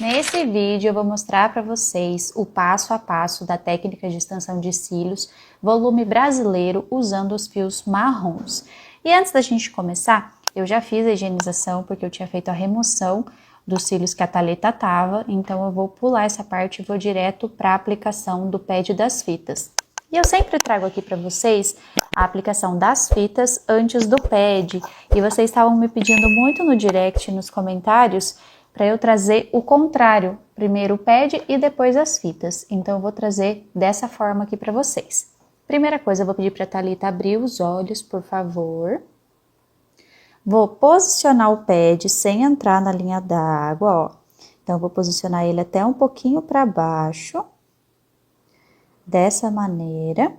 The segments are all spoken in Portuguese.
Nesse vídeo eu vou mostrar para vocês o passo a passo da técnica de extensão de cílios, volume brasileiro, usando os fios marrons. E antes da gente começar, eu já fiz a higienização porque eu tinha feito a remoção dos cílios que a Thalita tava, então eu vou pular essa parte e vou direto para a aplicação do pad das fitas. E eu sempre trago aqui para vocês a aplicação das fitas antes do pad, e vocês estavam me pedindo muito no direct, nos comentários, para eu trazer o contrário, primeiro o pad e depois as fitas. Então eu vou trazer dessa forma aqui para vocês. Primeira coisa, eu vou pedir para a Thalita abrir os olhos, por favor. Vou posicionar o pad sem entrar na linha d'água, ó. Então eu vou posicionar ele até um pouquinho para baixo, dessa maneira.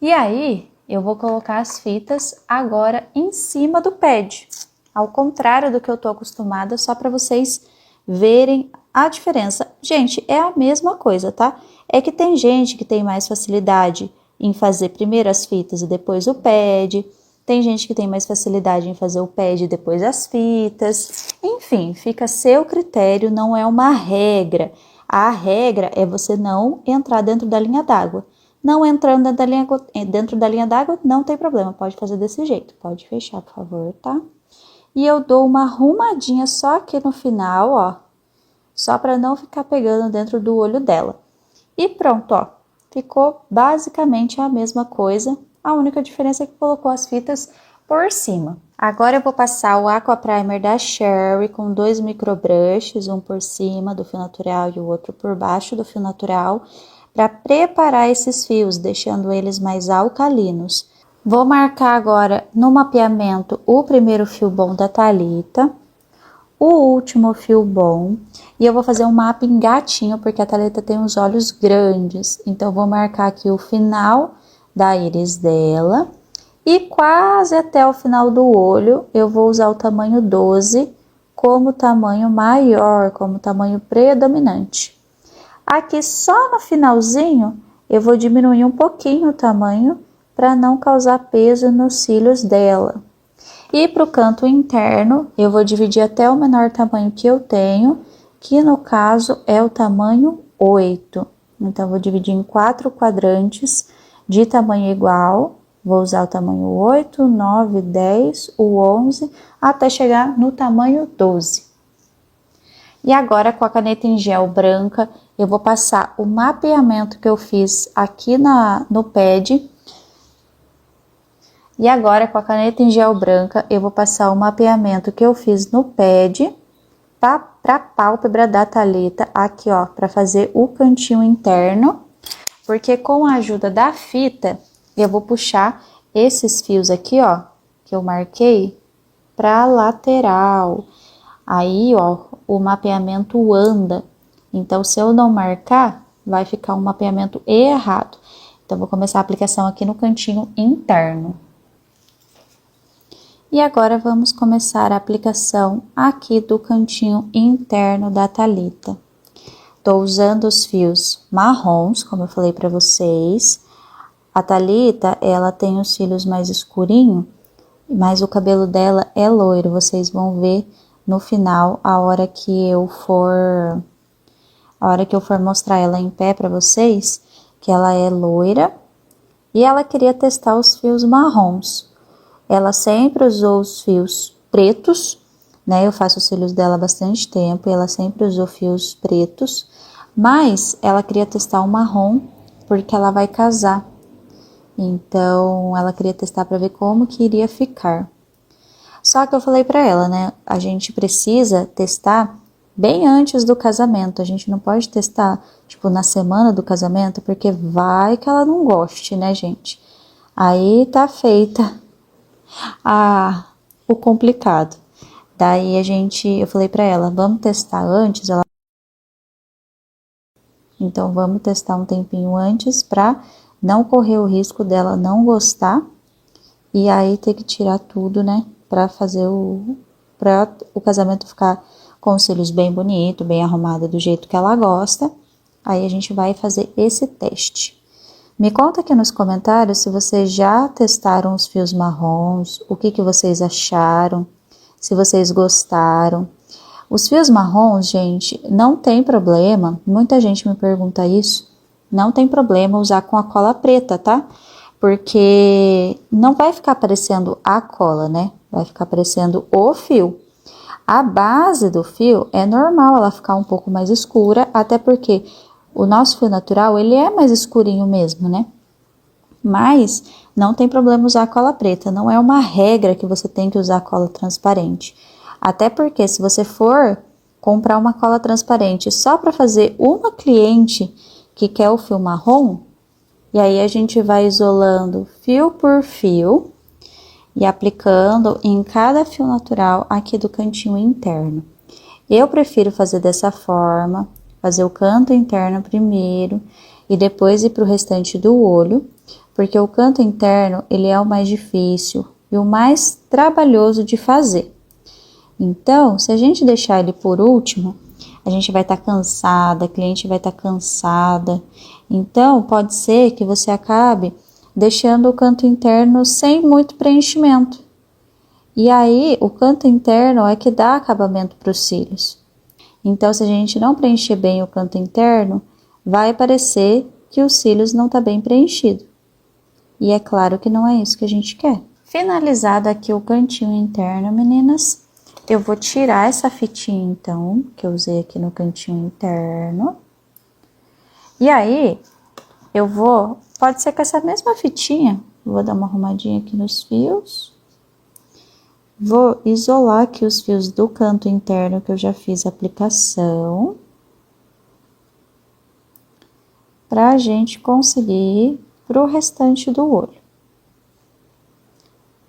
E aí eu vou colocar as fitas agora em cima do pad. Ao contrário do que eu tô acostumada, só para vocês verem a diferença. Gente, é a mesma coisa, tá? É que tem gente que tem mais facilidade em fazer primeiro as fitas e depois o pad. Tem gente que tem mais facilidade em fazer o pad e depois as fitas. Enfim, fica a seu critério, não é uma regra. A regra é você não entrar dentro da linha d'água. Não entrando dentro da linha d'água, não tem problema, pode fazer desse jeito. Pode fechar, por favor, tá? E eu dou uma arrumadinha só aqui no final, ó. Só para não ficar pegando dentro do olho dela. E pronto, ó. Ficou basicamente a mesma coisa. A única diferença é que colocou as fitas por cima. Agora eu vou passar o Aqua Primer da Sherry com 2 microbrushes, um por cima do fio natural e o outro por baixo do fio natural, para preparar esses fios, deixando eles mais alcalinos. Vou marcar agora no mapeamento o primeiro fio bom da Thalita, o último fio bom, e eu vou fazer um mapping gatinho, porque a Thalita tem os olhos grandes, então eu vou marcar aqui o final da íris dela, e quase até o final do olho, eu vou usar o tamanho 12 como tamanho maior, como tamanho predominante. Aqui só no finalzinho, eu vou diminuir um pouquinho o tamanho, para não causar peso nos cílios dela. E para o canto interno, eu vou dividir até o menor tamanho que eu tenho, que no caso é o tamanho 8. Então, vou dividir em 4 quadrantes de tamanho igual. Vou usar o tamanho 8, 9, 10, o 11, até chegar no tamanho 12. E agora, com a caneta em gel branca, eu vou passar o mapeamento que eu fiz aqui no pad. E agora, com a caneta em gel branca, eu vou passar o mapeamento que eu fiz no pad para a pálpebra da Thalita, aqui, ó, para fazer o cantinho interno, porque com a ajuda da fita, eu vou puxar esses fios aqui, ó, que eu marquei, para a lateral. Aí, ó, o mapeamento anda. Então, se eu não marcar, vai ficar um mapeamento errado. Então, vou começar a aplicação aqui no cantinho interno. E agora, vamos começar a aplicação aqui do cantinho interno da Thalita. Tô usando os fios marrons, como eu falei para vocês. A Thalita, ela tem os cílios mais escurinho, mas o cabelo dela é loiro. Vocês vão ver no final, a hora que eu for mostrar ela em pé para vocês, que ela é loira. E ela queria testar os fios marrons. Ela sempre usou os fios pretos, né? Eu faço os cílios dela há bastante tempo e ela sempre usou fios pretos. Mas ela queria testar o marrom porque ela vai casar. Então, ela queria testar para ver como que iria ficar. Só que eu falei para ela, né? A gente precisa testar bem antes do casamento. A gente não pode testar, tipo, na semana do casamento, porque vai que ela não goste, né, gente? Aí tá feita o complicado. Daí eu falei pra ela, vamos testar antes? Então, vamos testar um tempinho antes pra não correr o risco dela não gostar e aí ter que tirar tudo, né? Pra fazer pra o casamento ficar com os cílios bem bonito, bem arrumado do jeito que ela gosta. Aí a gente vai fazer esse teste. Me conta aqui nos comentários se vocês já testaram os fios marrons, o que vocês acharam, se vocês gostaram. Os fios marrons, gente, não tem problema, muita gente me pergunta isso, não tem problema usar com a cola preta, tá? Porque não vai ficar aparecendo a cola, né? Vai ficar aparecendo o fio. A base do fio é normal ela ficar um pouco mais escura, até porque o nosso fio natural, ele é mais escurinho mesmo, né? Mas não tem problema usar cola preta, não é uma regra que você tem que usar cola transparente. Até porque se você for comprar uma cola transparente só para fazer uma cliente que quer o fio marrom, e aí a gente vai isolando fio por fio e aplicando em cada fio natural aqui do cantinho interno. Eu prefiro fazer dessa forma, fazer o canto interno primeiro e depois ir para o restante do olho, porque o canto interno ele é o mais difícil e o mais trabalhoso de fazer. Então, se a gente deixar ele por último, a gente vai estar cansada, a cliente vai estar cansada. Então, pode ser que você acabe deixando o canto interno sem muito preenchimento. E aí, o canto interno é que dá acabamento para os cílios. Então, se a gente não preencher bem o canto interno, vai parecer que os cílios não está bem preenchido. E é claro que não é isso que a gente quer. Finalizado aqui o cantinho interno, meninas, eu vou tirar essa fitinha, então, que eu usei aqui no cantinho interno. E aí, eu vou, pode ser com essa mesma fitinha, vou dar uma arrumadinha aqui nos fios. Vou isolar aqui os fios do canto interno que eu já fiz a aplicação. Pra gente conseguir ir pro restante do olho.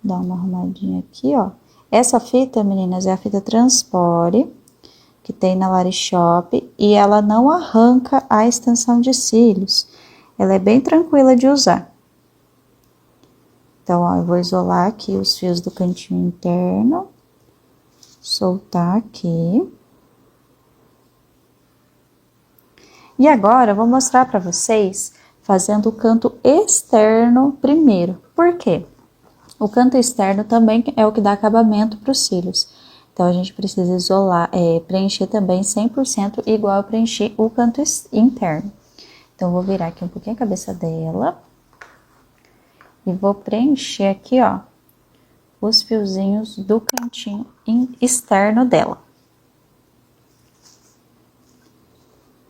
Dá uma arrumadinha aqui, ó. Essa fita, meninas, é a fita Transpore, que tem na Lari Shop, e ela não arranca a extensão de cílios. Ela é bem tranquila de usar. Então, ó, eu vou isolar aqui os fios do cantinho interno, soltar aqui. E agora, eu vou mostrar pra vocês fazendo o canto externo primeiro. Por quê? O canto externo também é o que dá acabamento para os cílios. Então, a gente precisa isolar, preencher também 100% igual eu preenchi o canto interno. Então, vou virar aqui um pouquinho a cabeça dela. E vou preencher aqui, ó, os fiozinhos do cantinho externo dela.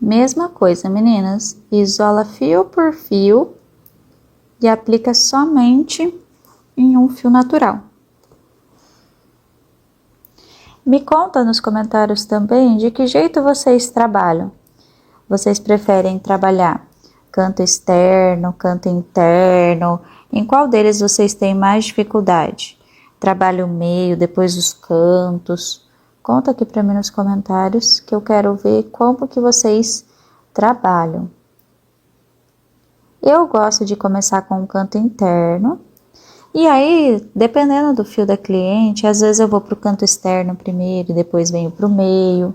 Mesma coisa, meninas. Isola fio por fio e aplica somente em um fio natural. Me conta nos comentários também de que jeito vocês trabalham. Vocês preferem trabalhar canto externo, canto interno? Em qual deles vocês têm mais dificuldade? Trabalho o meio, depois os cantos? Conta aqui para mim nos comentários que eu quero ver como que vocês trabalham. Eu gosto de começar com o canto interno. E aí, dependendo do fio da cliente, às vezes eu vou para o canto externo primeiro e depois venho para o meio.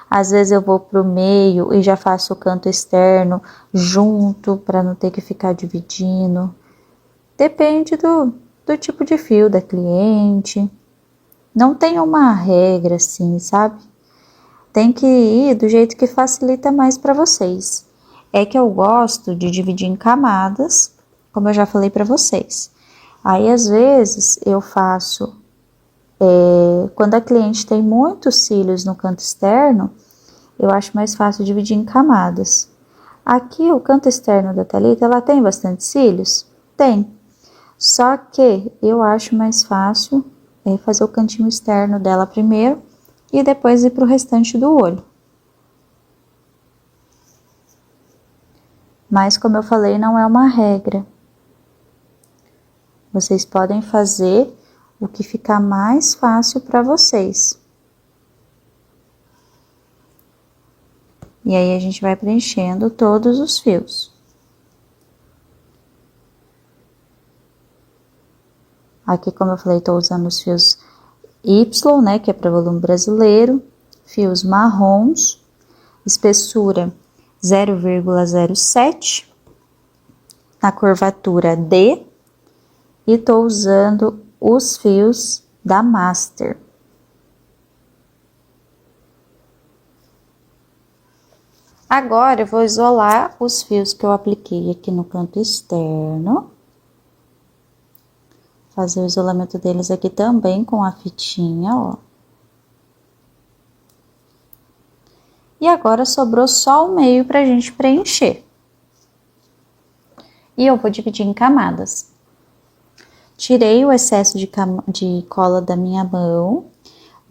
Às vezes eu vou para o meio e já faço o canto externo junto para não ter que ficar dividindo. Depende do tipo de fio da cliente. Não tem uma regra assim, sabe? Tem que ir do jeito que facilita mais para vocês. É que eu gosto de dividir em camadas, como eu já falei para vocês. Aí, às vezes, eu faço, quando a cliente tem muitos cílios no canto externo, eu acho mais fácil dividir em camadas. Aqui, o canto externo da Thalita, ela tem bastante cílios? Tem. Só que eu acho mais fácil fazer o cantinho externo dela primeiro e depois ir para o restante do olho. Mas, como eu falei, não é uma regra. Vocês podem fazer o que ficar mais fácil para vocês. E aí, a gente vai preenchendo todos os fios. Aqui, como eu falei, estou usando os fios Y, né, que é para volume brasileiro. Fios marrons, espessura 0,07, na curvatura D. E tô usando os fios da Master. Agora eu vou isolar os fios que eu apliquei aqui no canto externo. Fazer o isolamento deles aqui também com a fitinha, ó. E agora sobrou só o meio pra gente preencher. E eu vou dividir em camadas. Tirei o excesso de cola da minha mão.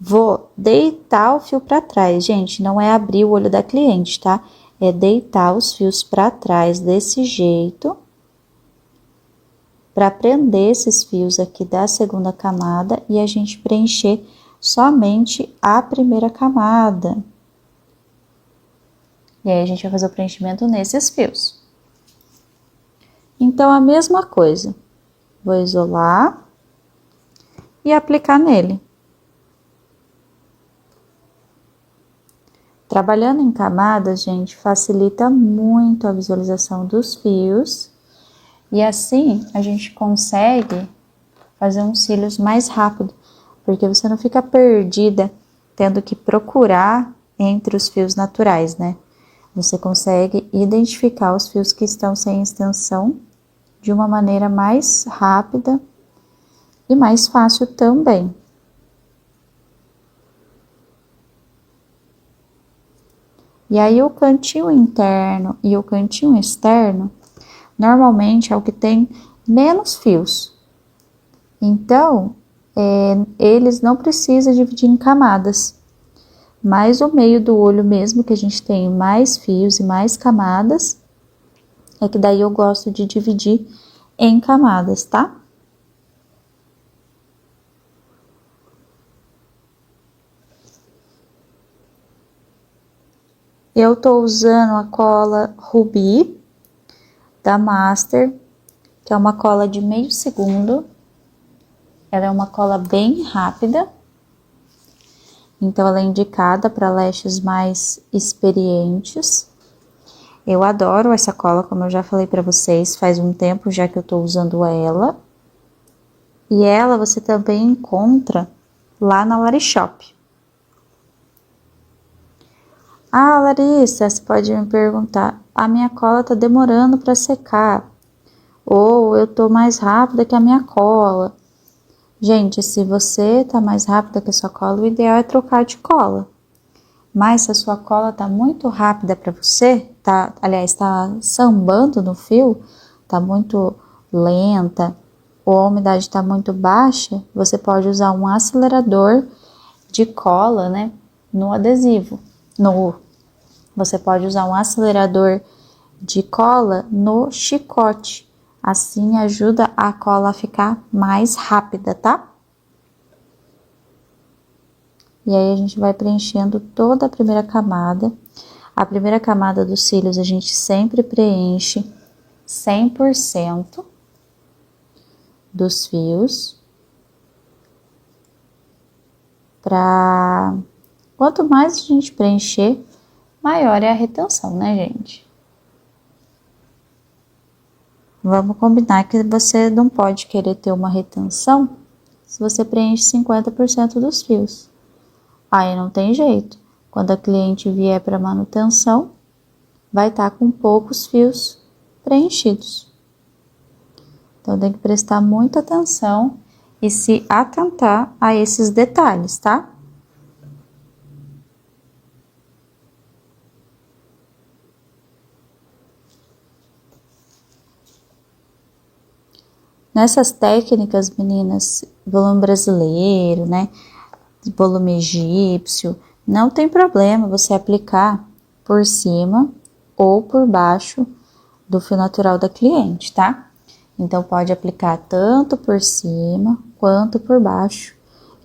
Vou deitar o fio pra trás, gente, não é abrir o olho da cliente, tá? É deitar os fios pra trás desse jeito. Pra prender esses fios aqui da segunda camada e a gente preencher somente a primeira camada. E aí, a gente vai fazer o preenchimento nesses fios. Então, a mesma coisa. Vou isolar e aplicar nele. Trabalhando em camadas, gente, facilita muito a visualização dos fios. E assim, a gente consegue fazer uns cílios mais rápido. Porque você não fica perdida tendo que procurar entre os fios naturais, né? Você consegue identificar os fios que estão sem extensão de uma maneira mais rápida e mais fácil também. E aí, o cantinho interno e o cantinho externo, normalmente é o que tem menos fios. Então, eles não precisam dividir em camadas. Mas o meio do olho mesmo, que a gente tem mais fios e mais camadas, é que daí eu gosto de dividir em camadas, tá? Eu tô usando a cola Rubi da Master, que é uma cola de meio segundo. Ela é uma cola bem rápida. Então, ela é indicada para lashes mais experientes. Eu adoro essa cola, como eu já falei para vocês, faz um tempo já que eu tô usando ela. E ela você também encontra lá na Larishop. Ah, Larissa, você pode me perguntar, a minha cola tá demorando para secar. Ou eu tô mais rápida que a minha cola. Gente, se você tá mais rápida que a sua cola, o ideal é trocar de cola. Mas se a sua cola tá muito rápida para você, tá sambando no fio, tá muito lenta, ou a umidade tá muito baixa, você pode usar um acelerador de cola, né, no adesivo. Você pode usar um acelerador de cola no chicote. Assim ajuda a cola a ficar mais rápida, tá? E aí, a gente vai preenchendo toda a primeira camada. A primeira camada dos cílios a gente sempre preenche 100% dos fios. Quanto mais a gente preencher, maior é a retenção, né, gente? Vamos combinar que você não pode querer ter uma retenção se você preenche 50% dos fios. Aí não tem jeito. Quando a cliente vier para manutenção, vai estar com poucos fios preenchidos. Então, tem que prestar muita atenção e se atentar a esses detalhes, tá? Nessas técnicas, meninas, volume brasileiro, né, volume egípcio, não tem problema você aplicar por cima ou por baixo do fio natural da cliente, tá? Então, pode aplicar tanto por cima quanto por baixo.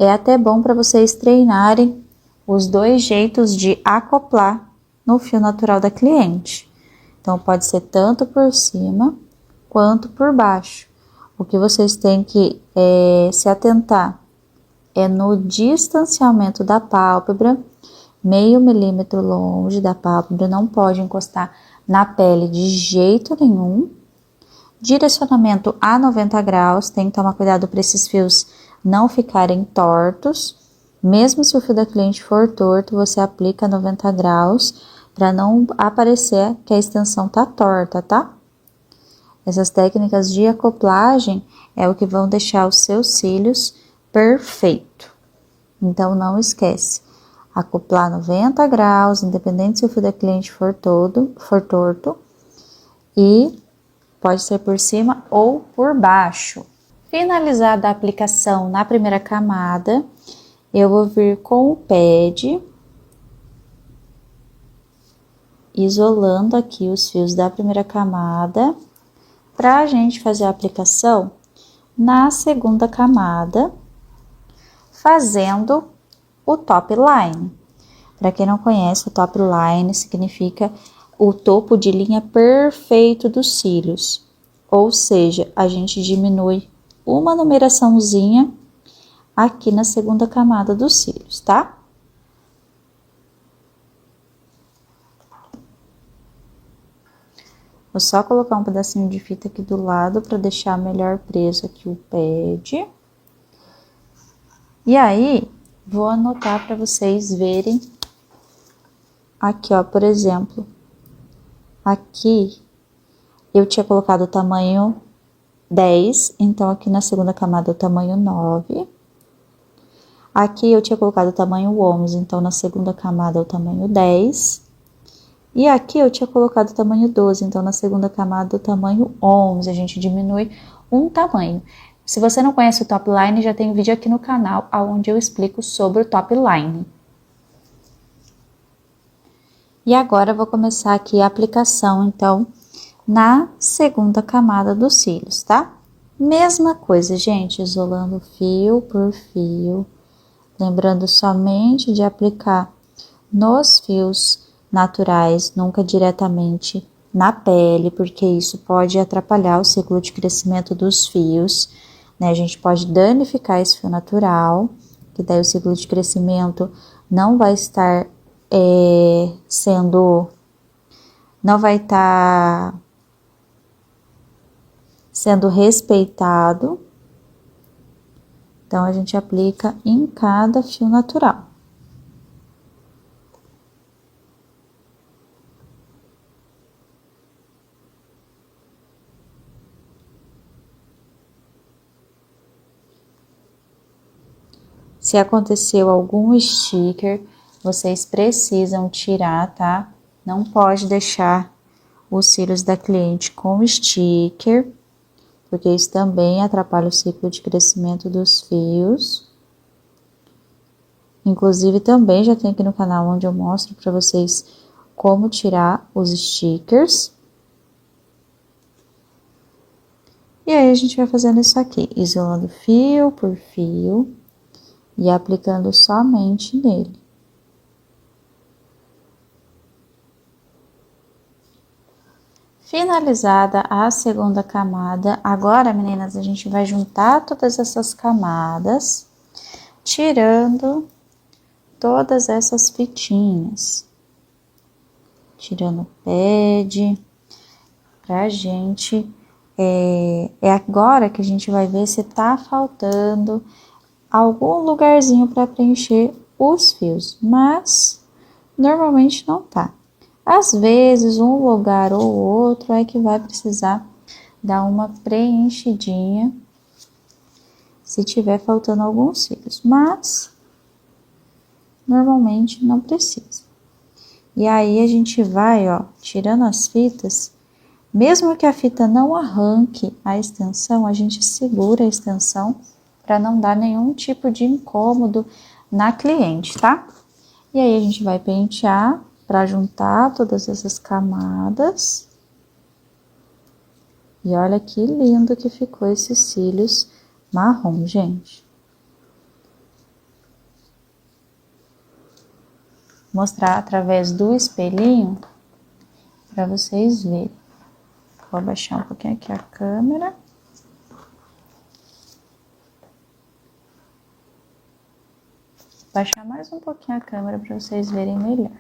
É até bom para vocês treinarem os dois jeitos de acoplar no fio natural da cliente. Então, pode ser tanto por cima quanto por baixo. O que vocês têm que se atentar é no distanciamento da pálpebra, meio milímetro longe da pálpebra, não pode encostar na pele de jeito nenhum. Direcionamento a 90 graus, tem que tomar cuidado para esses fios não ficarem tortos. Mesmo se o fio da cliente for torto, você aplica 90 graus, para não aparecer que a extensão tá torta, tá? Essas técnicas de acoplagem é o que vão deixar os seus cílios perfeito. Então, não esquece, acoplar 90 graus, independente se o fio da cliente for torto, e pode ser por cima ou por baixo. Finalizada a aplicação na primeira camada, eu vou vir com o pad, isolando aqui os fios da primeira camada, para a gente fazer a aplicação na segunda camada, fazendo o top line. Para quem não conhece, o top line significa o topo de linha perfeito dos cílios, ou seja, a gente diminui uma numeraçãozinha aqui na segunda camada dos cílios, tá? Vou só colocar um pedacinho de fita aqui do lado para deixar melhor preso aqui o pad. E aí, vou anotar para vocês verem aqui, ó, por exemplo, aqui eu tinha colocado o tamanho 10, então aqui na segunda camada é o tamanho 9. Aqui eu tinha colocado o tamanho 11, então na segunda camada é o tamanho 10. E aqui eu tinha colocado o tamanho 12, então na segunda camada o tamanho 11, a gente diminui um tamanho. Se você não conhece o top line, já tem um vídeo aqui no canal onde eu explico sobre o top line. E agora eu vou começar aqui a aplicação, então, na segunda camada dos cílios, tá? Mesma coisa, gente, isolando fio por fio, lembrando somente de aplicar nos fios naturais, nunca diretamente na pele, porque isso pode atrapalhar o ciclo de crescimento dos fios, né? A gente pode danificar esse fio natural, que daí o ciclo de crescimento não vai estar não vai estar sendo respeitado. Então, a gente aplica em cada fio natural. Se aconteceu algum sticker, vocês precisam tirar, tá? Não pode deixar os cílios da cliente com sticker, porque isso também atrapalha o ciclo de crescimento dos fios. Inclusive, também já tem aqui no canal onde eu mostro para vocês como tirar os stickers. E aí, a gente vai fazendo isso aqui, isolando fio por fio e aplicando somente nele. Finalizada a segunda camada, agora, meninas, a gente vai juntar todas essas camadas, tirando todas essas fitinhas. Tirando o pad, pra gente, é agora que a gente vai ver se tá faltando algum lugarzinho para preencher os fios, mas normalmente não tá. Às vezes, um lugar ou outro é que vai precisar dar uma preenchidinha se tiver faltando alguns cílios, mas normalmente não precisa. E aí, a gente vai, ó, tirando as fitas, mesmo que a fita não arranque a extensão, a gente segura a extensão para não dar nenhum tipo de incômodo na cliente, tá? E aí, a gente vai pentear para juntar todas essas camadas. E olha que lindo que ficou esses cílios marrom, gente. Vou mostrar através do espelhinho para vocês verem. Vou abaixar um pouquinho aqui a câmera. Baixar mais um pouquinho a câmera para vocês verem melhor.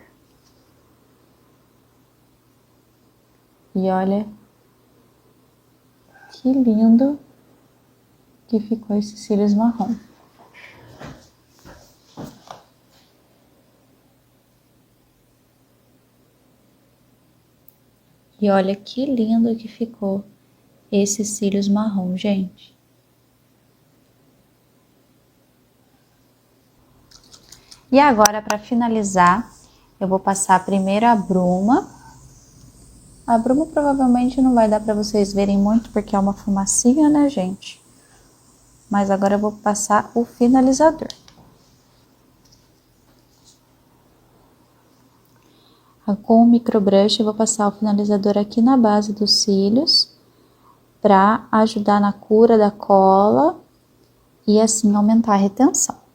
E olha que lindo que ficou esses cílios marrom. E olha que lindo que ficou esses cílios marrom, gente. E agora, para finalizar, eu vou passar primeiro a bruma. A bruma provavelmente não vai dar para vocês verem muito, porque é uma fumacinha, né, gente? Mas agora eu vou passar o finalizador. Com o microbrush eu vou passar o finalizador aqui na base dos cílios, para ajudar na cura da cola e assim aumentar a retenção.